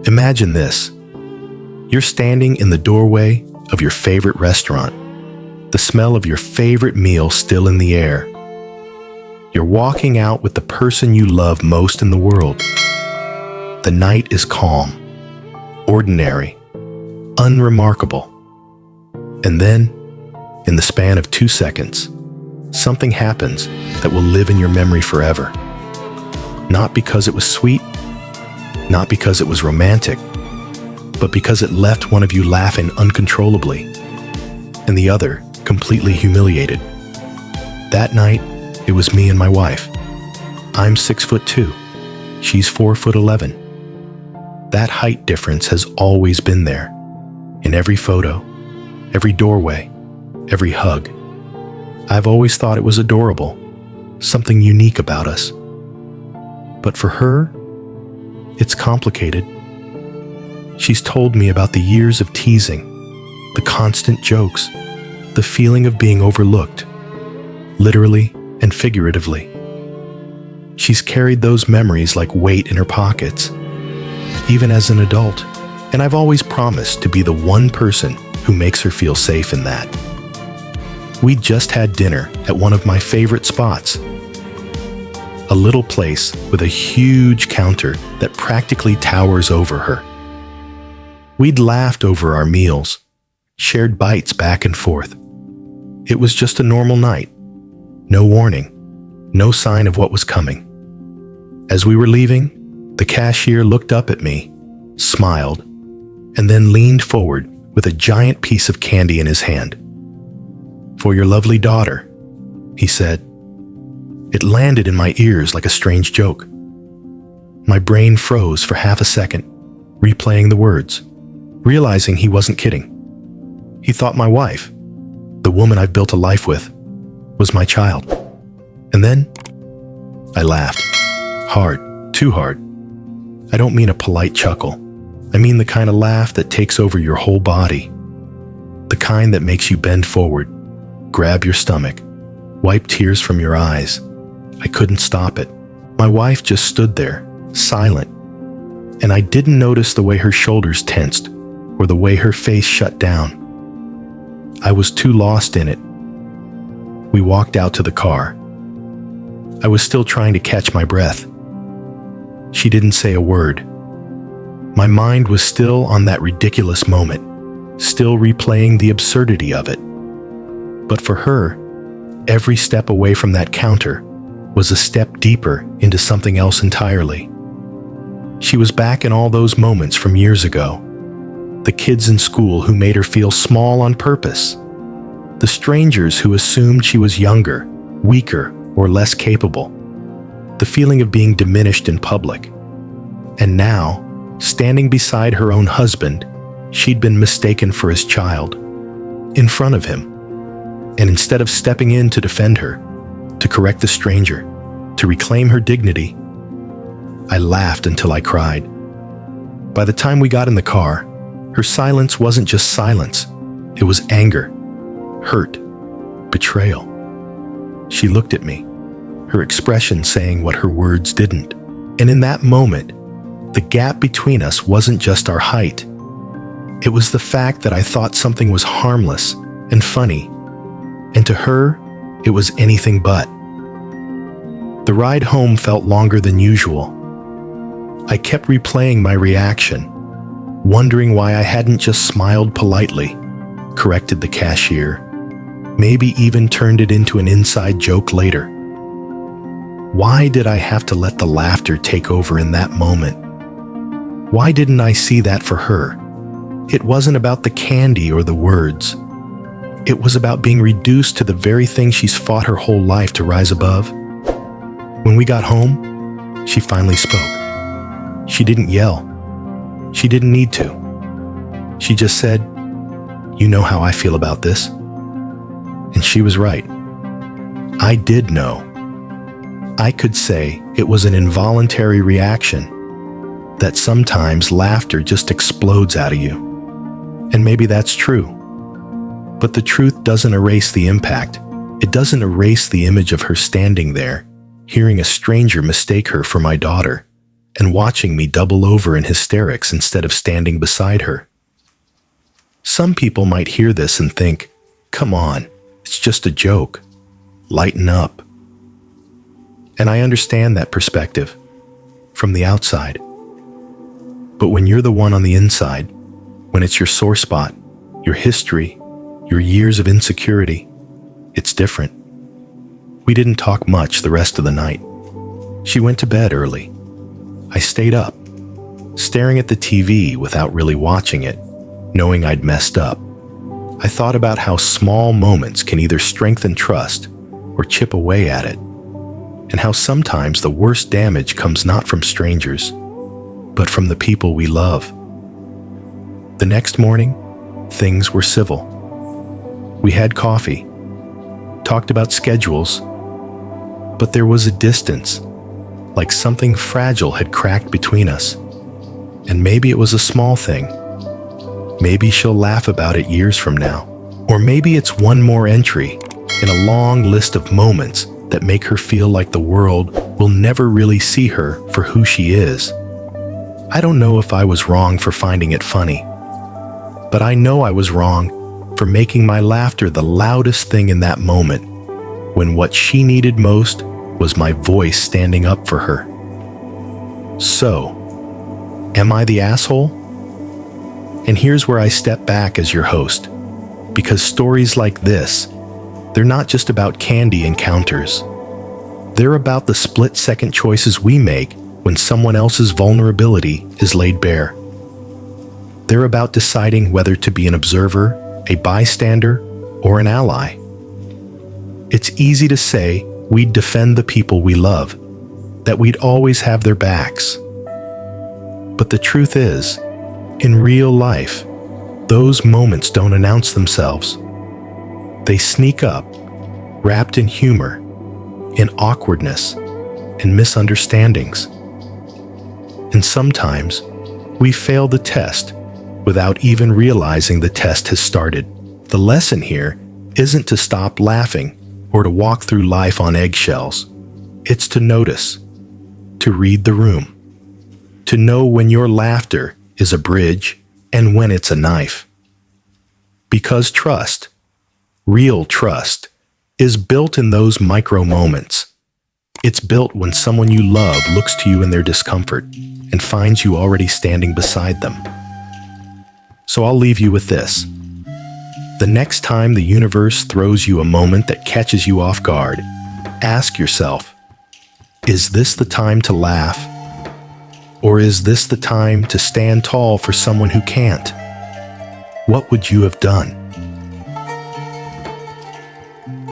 Imagine this. You're standing in the doorway of your favorite restaurant, the smell of your favorite meal still in the air. You're walking out with the person you love most in the world. The night is calm, ordinary, unremarkable. And then, in the span of 2 seconds, something happens that will live in your memory forever. Not because it was sweet, not because it was romantic, but because it left one of you laughing uncontrollably and the other completely humiliated. That night, it was me and my wife. I'm 6'2". She's 4'11". That height difference has always been there, in every photo, every doorway, every hug. I've always thought it was adorable, something unique about us. But for her, it's complicated. She's told me about the years of teasing, the constant jokes, the feeling of being overlooked, literally and figuratively. She's carried those memories like weight in her pockets, even as an adult, and I've always promised to be the one person who makes her feel safe in that. We just had dinner at one of my favorite spots, a little place with a huge counter that practically towers over her. We'd laughed over our meals, shared bites back and forth. It was just a normal night. No warning, no sign of what was coming. As we were leaving, the cashier looked up at me, smiled, and then leaned forward with a giant piece of candy in his hand. "For your lovely daughter," he said. It landed in my ears like a strange joke. My brain froze for half a second, replaying the words, realizing he wasn't kidding. He thought my wife, the woman I've built a life with, was my child. And then I laughed. Hard, too hard. I don't mean a polite chuckle. I mean the kind of laugh that takes over your whole body. The kind that makes you bend forward, grab your stomach, wipe tears from your eyes. I couldn't stop it. My wife just stood there, silent, and I didn't notice the way her shoulders tensed or the way her face shut down. I was too lost in it. We walked out to the car. I was still trying to catch my breath. She didn't say a word. My mind was still on that ridiculous moment, still replaying the absurdity of it. But for her, every step away from that counter was a step deeper into something else entirely. She was back in all those moments from years ago. The kids in school who made her feel small on purpose. The strangers who assumed she was younger, weaker, or less capable. The feeling of being diminished in public. And now, standing beside her own husband, she'd been mistaken for his child, in front of him. And instead of stepping in to defend her, to correct the stranger, to reclaim her dignity, I laughed until I cried. By the time we got in the car, her silence wasn't just silence. It was anger, hurt, betrayal. She looked at me, her expression saying what her words didn't. And in that moment, the gap between us wasn't just our height. It was the fact that I thought something was harmless and funny, and to her, it was anything but. The ride home felt longer than usual. I kept replaying my reaction, wondering why I hadn't just smiled politely, corrected the cashier, maybe even turned it into an inside joke later. Why did I have to let the laughter take over in that moment? Why didn't I see that for her? It wasn't about the candy or the words. It was about being reduced to the very thing she's fought her whole life to rise above. When we got home, she finally spoke. She didn't yell. She didn't need to. She just said, "You know how I feel about this." And she was right. I did know. I could say it was an involuntary reaction, that sometimes laughter just explodes out of you. And maybe that's true. But the truth doesn't erase the impact. It doesn't erase the image of her standing there, hearing a stranger mistake her for my daughter, and watching me double over in hysterics instead of standing beside her. Some people might hear this and think, "Come on, it's just a joke. Lighten up." And I understand that perspective from the outside. But when you're the one on the inside, when it's your sore spot, your history, your years of insecurity, it's different. We didn't talk much the rest of the night. She went to bed early. I stayed up, staring at the TV without really watching it, knowing I'd messed up. I thought about how small moments can either strengthen trust or chip away at it, and how sometimes the worst damage comes not from strangers, but from the people we love. The next morning, things were civil. We had coffee, talked about schedules, but there was a distance, like something fragile had cracked between us. And maybe it was a small thing. Maybe she'll laugh about it years from now. Or maybe it's one more entry in a long list of moments that make her feel like the world will never really see her for who she is. I don't know if I was wrong for finding it funny, but I know I was wrong for making my laughter the loudest thing in that moment, when what she needed most was my voice standing up for her. So, am I the asshole? And here's where I step back as your host, because stories like this, they're not just about candy encounters. They're about the split-second choices we make when someone else's vulnerability is laid bare. They're about deciding whether to be an observer, a bystander, or an ally. It's easy to say we'd defend the people we love, that we'd always have their backs. But the truth is, in real life, those moments don't announce themselves. They sneak up, wrapped in humor, in awkwardness, and misunderstandings. And sometimes, we fail the test without even realizing the test has started. The lesson here isn't to stop laughing or to walk through life on eggshells. It's to notice, to read the room, to know when your laughter is a bridge and when it's a knife. Because trust, real trust, is built in those micro moments. It's built when someone you love looks to you in their discomfort and finds you already standing beside them. So I'll leave you with this. The next time the universe throws you a moment that catches you off guard, ask yourself, is this the time to laugh? Or is this the time to stand tall for someone who can't? What would you have done?